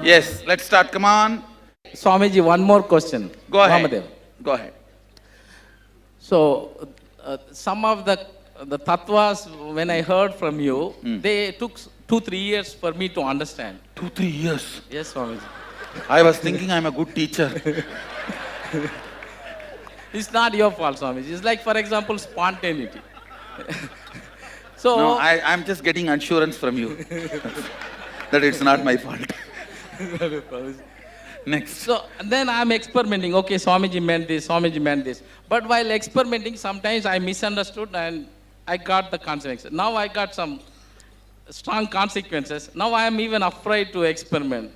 Yes, let's start. Come on. Swamiji, one more question. Go ahead. Vamadev. Go ahead. So, some of the tattvas, when I heard from you, they took 2-3 years for me to understand. 2-3 years. Yes, Swamiji. I was thinking I'm a good teacher. It's not your fault, Swamiji. It's like, for example, spontaneity. So, No, I'm just getting assurance from you that it's not my fault. Next. So then I'm experimenting. Okay, Swamiji meant this, Swamiji meant this. But while experimenting, sometimes I misunderstood and I got the consequences. Now I got some strong consequences. Now I am even afraid to experiment.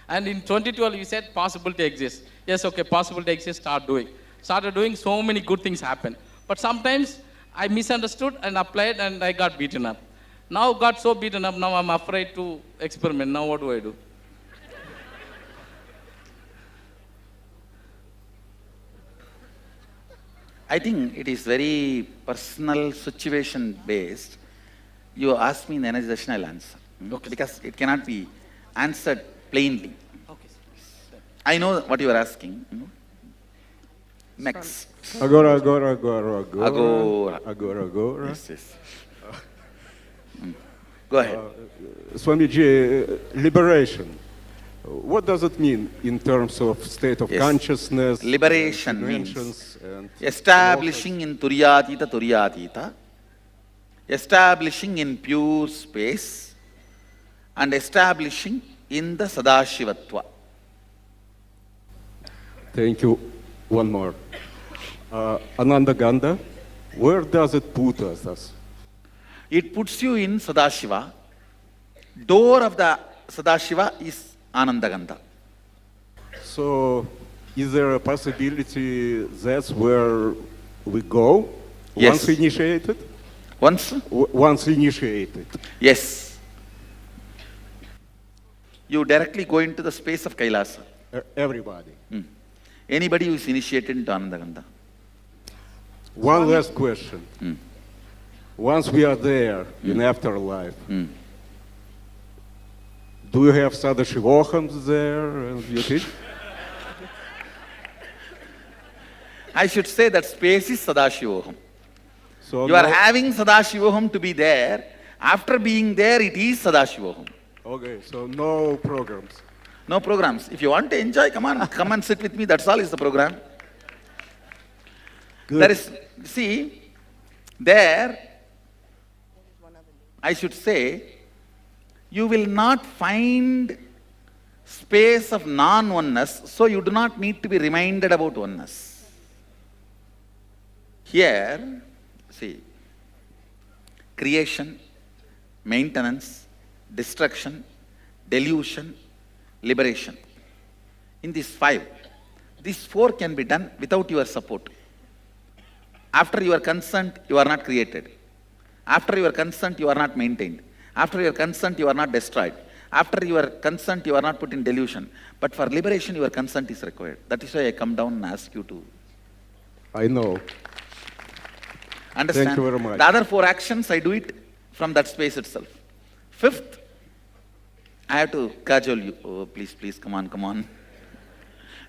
And in 2012, you said possibility exists. Yes, okay, possibility exists, start doing. Started doing, so many good things happen. But sometimes I misunderstood and applied and I got beaten up. Now got so beaten up, now I'm afraid to experiment. Now what do I do? I think it is very personal, situation based. You ask me in the energy session, I'll answer. Okay. Because it cannot be answered plainly. Okay. I know what you are asking. Next. Agora. Agora. Agora. Yes, yes. Go ahead. Swamiji, liberation. What does it mean in terms of state of Yes. consciousness? Liberation dimensions means and establishing in Turyatita, establishing in pure space, and establishing in the Sadashivatva. Thank you. One more. Ananda Gandha, where does it put us? It puts you in Sadashiva. Door of the Sadashiva is Anandagandha. So, is there a possibility that's where we go Yes. once initiated? Once? Once initiated. Yes. You directly go into the space of Kailasa. Everybody. Anybody who is initiated into Anandagandha. One last question. Once we are there in afterlife, do you have Sadashivohams there? And you teach? I should say that space is Sadashivoham. So You are no- having Sadashivoham to be there. After being there, it is Sadashivoham. Okay, so no programs. No programs. If you want to enjoy, come on, come and sit with me. That's all is the program. Good. There is, see, there, I should say, you will not find space of non-oneness, so you do not need to be reminded about oneness. Here, see, creation, maintenance, destruction, delusion, liberation. In these 5, these 4 can be done without your support. After your consent, you are not created. After your consent, you are not maintained. After your consent, you are not destroyed. After your consent, you are not put in delusion. But for liberation, your consent is required. That is why I come down and ask you to I know. understand. Thank you very much. The other 4 actions, I do it from that space itself. 5th, I have to cajole you. Oh, please, please, come on.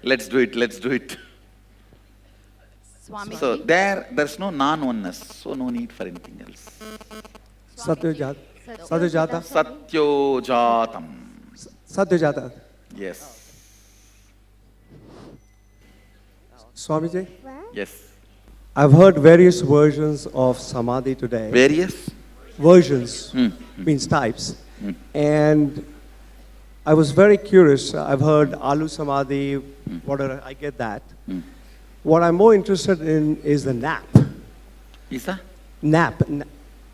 Let's do it. Swamiji. So there's no non-oneness, so no need for anything else. Satyajata. Satyajata. Satyojatam. Satyajata. Yes. Swamiji, Yes. I've heard various versions of Samadhi today. Various? Versions means types. And I was very curious. I've heard Alu Samadhi, whatever, I get that. What I'm more interested in is the nap. Isa? Nap.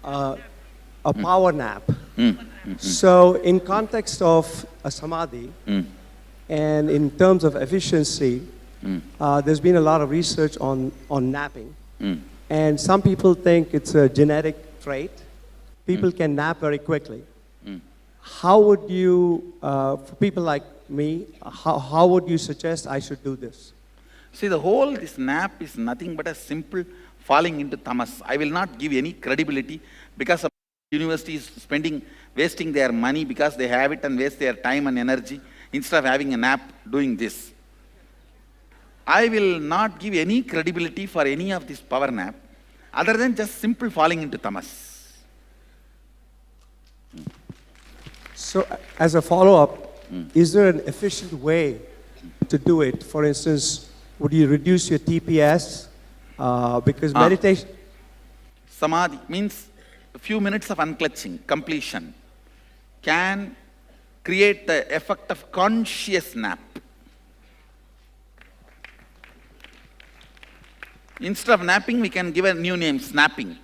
A power nap. So in context of a Samadhi, and in terms of efficiency, there's been a lot of research on napping. And some people think it's a genetic trait. People can nap very quickly. How would you, for people like me, how would you suggest I should do this? See, this nap is nothing but a simple falling into tamas. I will not give any credibility because of universities wasting their money because they have it and waste their time and energy instead of having a nap doing this, I will not give any credibility for any of this power nap other than just simple falling into tamas. So, as a follow-up, is there an efficient way to do it? For instance, would you reduce your TPS? Because meditation. Samadhi means a few minutes of unclutching, completion, can create the effect of conscious nap. Instead of napping, we can give a new name, snapping.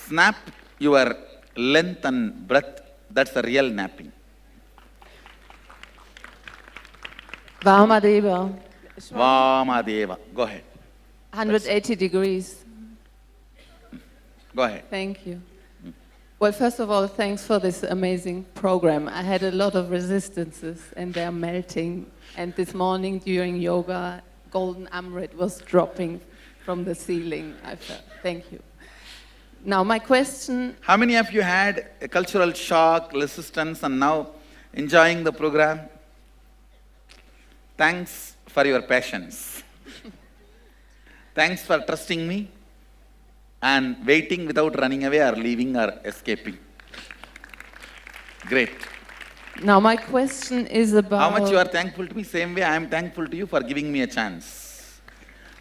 Snap your length and breadth, that's the real napping. Vamadeva, Vamadeva. Go ahead. 180 degrees. Go ahead. Thank you. Well, first of all, thanks for this amazing program. I had a lot of resistances and they're melting. And this morning during yoga, golden amrit was dropping from the ceiling. I felt. Thank you. Now, my question, How many of you had a cultural shock, resistance, and now enjoying the program? Thanks for your patience. Thanks for trusting me and waiting without running away or leaving or escaping. Great. now my question is about... How much you are thankful to me, same way I am thankful to you for giving me a chance.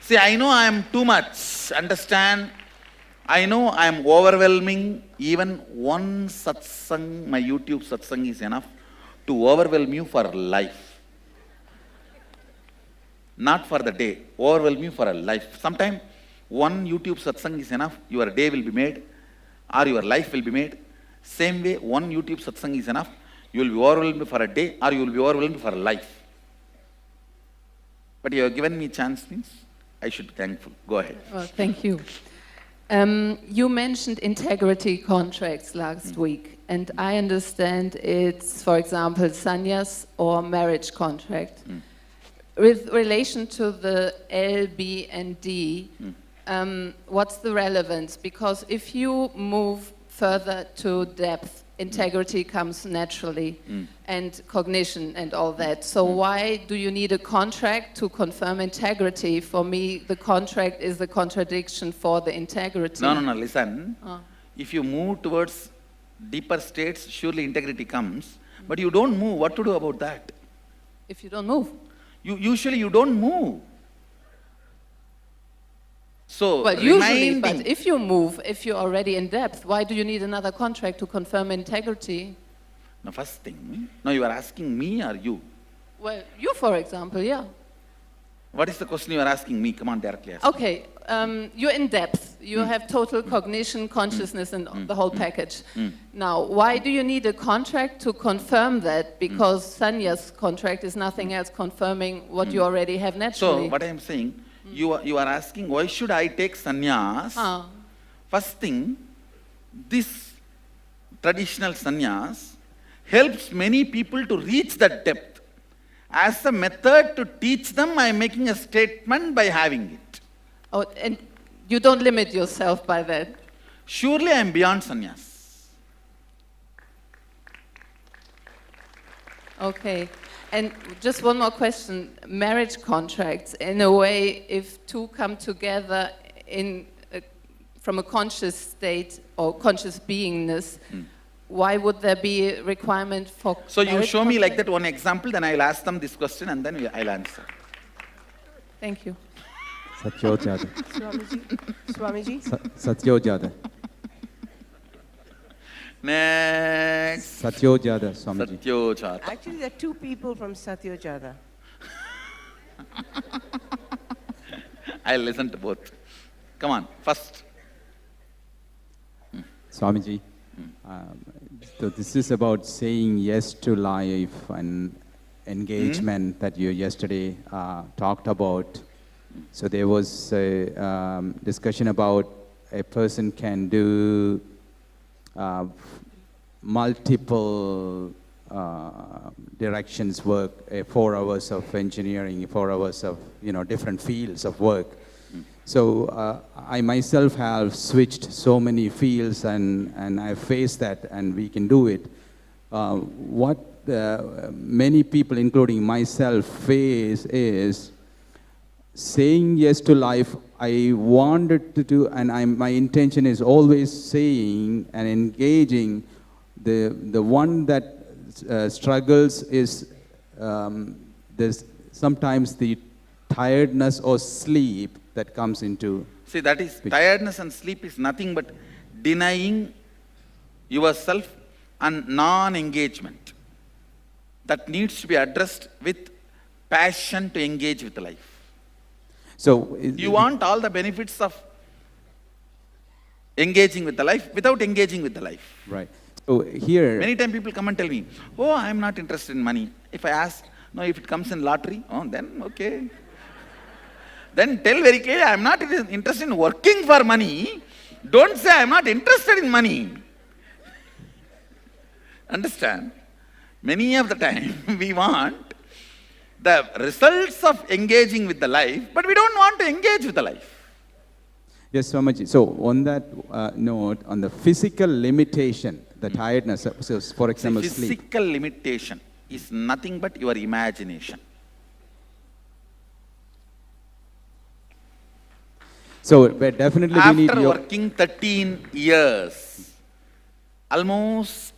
See, I know I am too much, understand? I know I am overwhelming. Even one satsang, my YouTube satsang is enough to overwhelm you for life. Not for the day, overwhelm you for a life. Sometimes one YouTube satsang is enough, your day will be made or your life will be made. Same way, one YouTube satsang is enough, you will be overwhelmed for a day or you will be overwhelmed for a life. But you have given me a chance means I should be thankful. Go ahead. Well, thank you. You mentioned integrity contracts last week, and I understand it's, for example, sannyas or marriage contract. With relation to the L, B, and D, what's the relevance? Because if you move further to depth, integrity comes naturally, and cognition and all that. So why do you need a contract to confirm integrity? For me, the contract is the contradiction for the integrity. No, listen. If you move towards deeper states, surely integrity comes. But you don't move, what to do about that? If you don't move. Usually you don't move. So, Well, usually, reminding- but if you move, if you're already in depth, why do you need another contract to confirm integrity? Now, first thing, now you are asking me or you? Well, you, for example, yeah. What is the question you are asking me? Come on, directly ask. Okay, you're in depth. You have total cognition, consciousness, and the whole package. Now, why do you need a contract to confirm that? Because sannyas contract is nothing else confirming what you already have So, naturally. what I am saying, you are asking, why should I take sannyas? First thing, this traditional sannyas helps many people to reach that depth. As a method to teach them, I am making a statement by having it. Oh, and you don't limit yourself by that. Surely I am beyond sannyas. Okay. And just one more question. Marriage contracts, in a way, if two come together from a conscious state or conscious beingness, why would there be a requirement for So you marriage show me like contract? that one example, then I'll ask them this question and then I'll answer. Thank you. Satyojada. Swamiji? Satyojada. Next. Satyojada, Swamiji. Satyojata. Actually, there are two people from Satyojada. I'll listen to both. Come on, first. Swamiji. So this is about saying yes to life and engagement that you yesterday talked about. So there was a discussion about a person can do multiple directions work, 4 hours of engineering, 4 hours of different fields of work. So I myself have switched so many fields and I've faced that and we can do it. what many people, including myself, face is saying yes to life. I wanted to do, and my intention is always saying and engaging. The one that struggles is there's sometimes the tiredness or sleep that comes into. See, that is tiredness and sleep is nothing but denying yourself and non-engagement. That needs to be addressed with passion to engage with life. So You want all the benefits of engaging with the life without engaging with the life. right. So here, Many times people come and tell me, oh, I'm not interested in money. If I ask, no, if it comes in lottery, oh, then okay. Then tell very clearly, I'm not interested in working for money. Don't say I'm not interested in money. Understand? Many of the time we want the results of engaging with the life, but we don't want to engage with the life. yes, Swamiji. So on that note, on the physical limitation, the tiredness, so for example, sleep. Physical limitation is nothing but your imagination. So but definitely we need After your. working 13 years, almost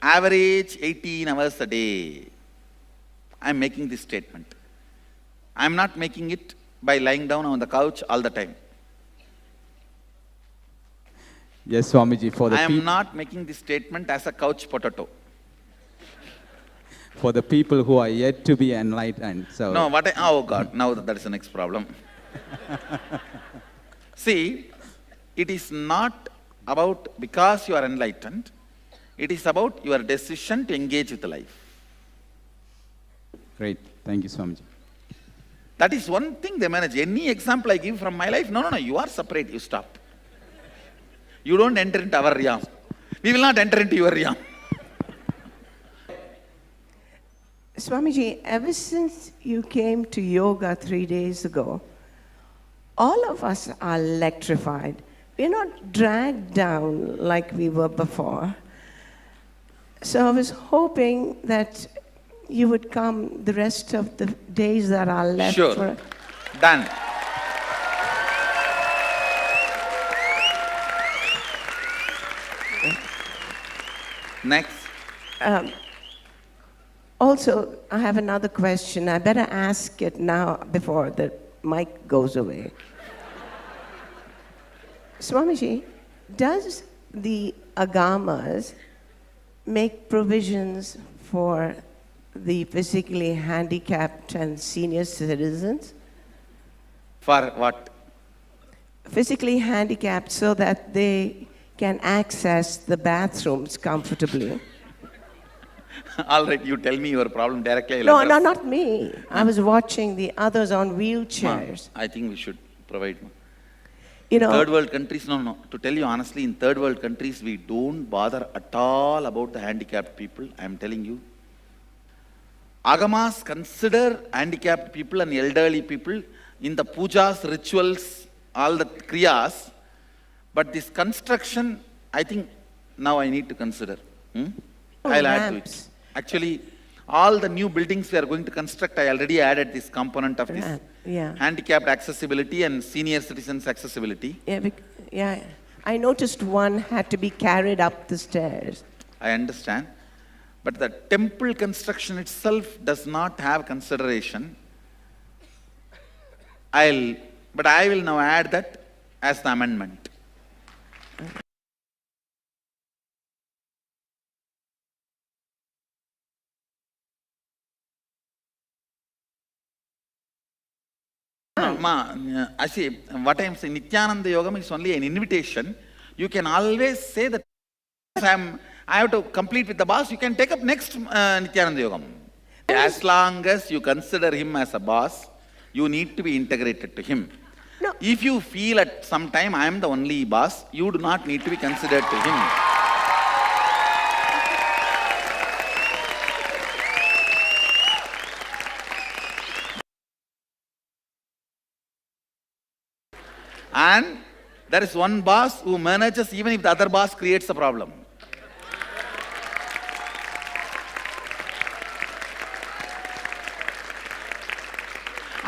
average 18 hours a day, I'm making this statement. I'm not making it by lying down on the couch all the time. Yes, Swamiji, for the I am people. not making this statement as a couch potato. For the people who are yet to be enlightened. So No, oh God, now that is the next problem. See, it is not about because you are enlightened, it is about your decision to engage with life. great. Thank you, Swamiji. That is one thing they manage. Any example I give from my life, no, you are separate, you stop. You don't enter into our realm. We will not enter into your realm. Swamiji, ever since you came to yoga 3 days ago, all of us are electrified. We're not dragged down like we were before. So I was hoping that you would come the rest of the days that are left. Sure. For, Done. Next. Also, I have another question. I better ask it now before the mic goes away. Swamiji, does the agamas make provisions for the physically handicapped and senior citizens? For what? Physically handicapped so that they can access the bathrooms comfortably. All right, you tell me your problem directly. I'll No, address. not me. I was watching the others on wheelchairs. I think we should provide more. You know, Third world countries, no. To tell you honestly, in third world countries, we don't bother at all about the handicapped people. I am telling you. Agamas consider handicapped people and elderly people in the pujas, rituals, all the kriyas. But this construction, I think now I need to consider. I'll add to it. ramps. Actually, all the new buildings we are going to construct, I already added this component of this Ramp, yeah. handicapped accessibility and senior citizens accessibility. Yeah, I noticed one had to be carried up the stairs. I understand. But the temple construction itself does not have consideration. But I will now add that as the amendment. I see, what I am saying, Nityananda Yogam is only an invitation. You can always say that I have to complete with the boss, you can take up next Nityananda Yogam. As long as you consider him as a boss, you need to be integrated to him. No. If you feel at some time I am the only boss, you do not need to be considered to him. And there is one boss who manages even if the other boss creates a problem.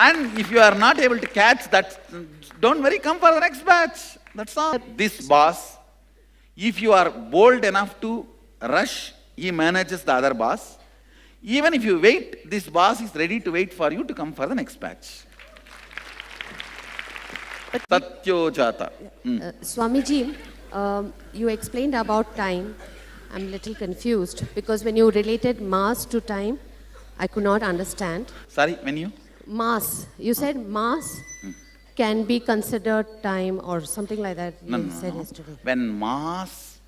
And if you are not able to catch that, don't worry, come for the next batch. That's all. This boss, if you are bold enough to rush, he manages the other boss. Even if you wait, this boss is ready to wait for you to come for the next batch. Satyo Jata. Swamiji, you explained about time. I'm a little confused because when you related mass to time, I could not understand. Sorry, when you? Mass. You said mass can be considered time or something like that. You said yesterday. When mass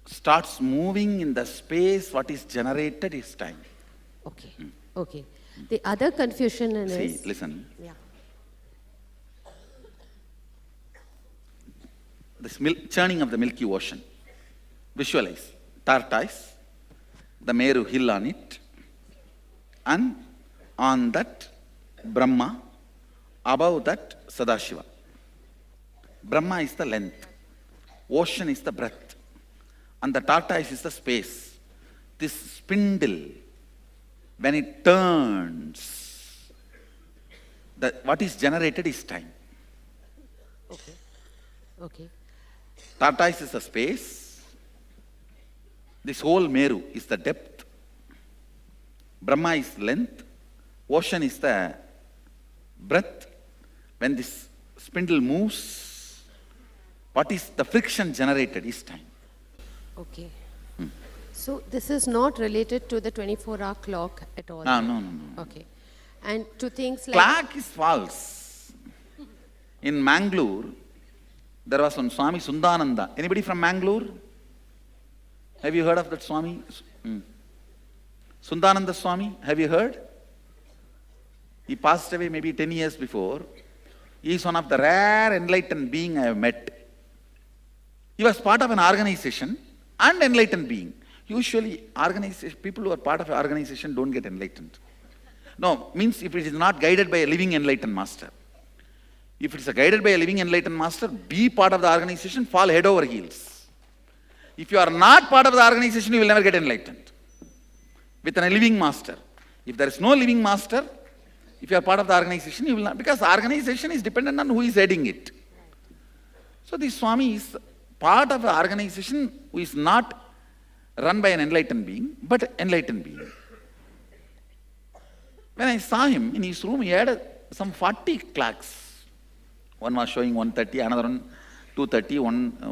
starts moving in the space, what is generated is time. Okay. Okay. The other confusion See, is. listen. Yeah. This churning of the Milky Ocean. Visualize. Tortoise, the Meru hill on it, and on that Brahma, above that Sadashiva. Brahma is the length, ocean is the breadth, and the tortoise is the space. This spindle, when it turns, what is generated is time. Okay. Okay. Tortoise is the space. This whole Meru is the depth. Brahma is length. Ocean is the breadth. When this spindle moves, what is the friction generated is time. Okay. So this is not related to the 24-hour clock at all? No. Okay. And to things like... Clock is false. In Mangalore, there was one Swami Sundananda. Anybody from Mangalore? Have you heard of that Swami? Sundananda Swami, have you heard? He passed away maybe 10 years before. He is one of the rare enlightened beings I have met. He was part of an organization and enlightened being. Usually, people who are part of an organization don't get enlightened. No, means if it is not guided by a living enlightened master. If it is guided by a living enlightened master, be part of the organization, fall head over heels. If you are not part of the organization, you will never get enlightened. With a living master. If there is no living master, if you are part of the organization, you will not, because the organization is dependent on who is heading it. So this Swami is part of an organization who is not run by an enlightened being, but enlightened being. When I saw him in his room, he had some 40 clocks. One was showing 1:30, another one 2:30,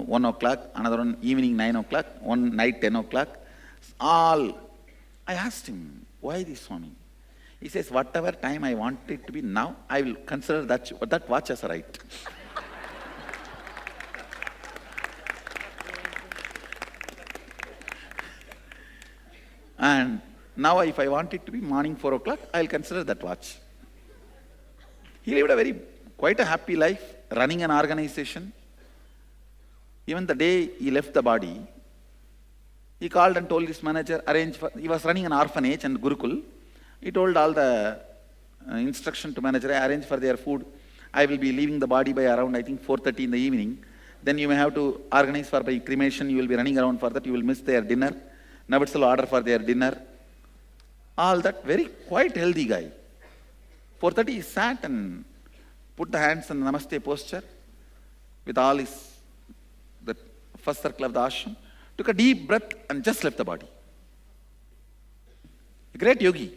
1 o'clock, another one evening 9 o'clock, one night 10 o'clock. All. I asked him, why this Swami? He says, whatever time I want it to be now, I will consider that watch as right. And now if I want it to be morning 4 o'clock, I will consider that watch. He lived quite a happy life, running an organization. Even the day he left the body, he called and told his manager, he was running an orphanage and Gurukul. He told all the instruction to manager, arrange for their food. I will be leaving the body by around, I think, 4:30 in the evening. Then you may have to organize for by cremation. You will be running around for that. You will miss their dinner. Nabats will order for their dinner. All that, very quite healthy guy. 4:30 he sat and put the hands in the Namaste posture with all the first circle of the ashram, took a deep breath and just left the body. A great yogi.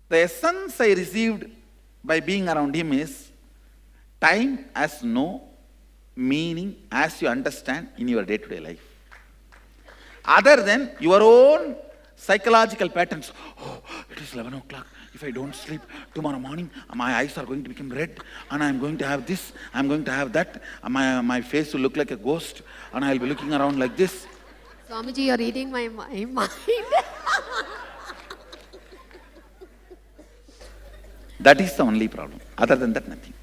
The essence I received by being around him is time has no meaning as you understand in your day-to-day life. Other than your own psychological patterns. Oh, it is 11 o'clock. If I don't sleep, tomorrow morning my eyes are going to become red and I'm going to have this, I'm going to have that. My face will look like a ghost and I'll be looking around like this. Swamiji, you're reading my mind. That is the only problem. Other than that, nothing.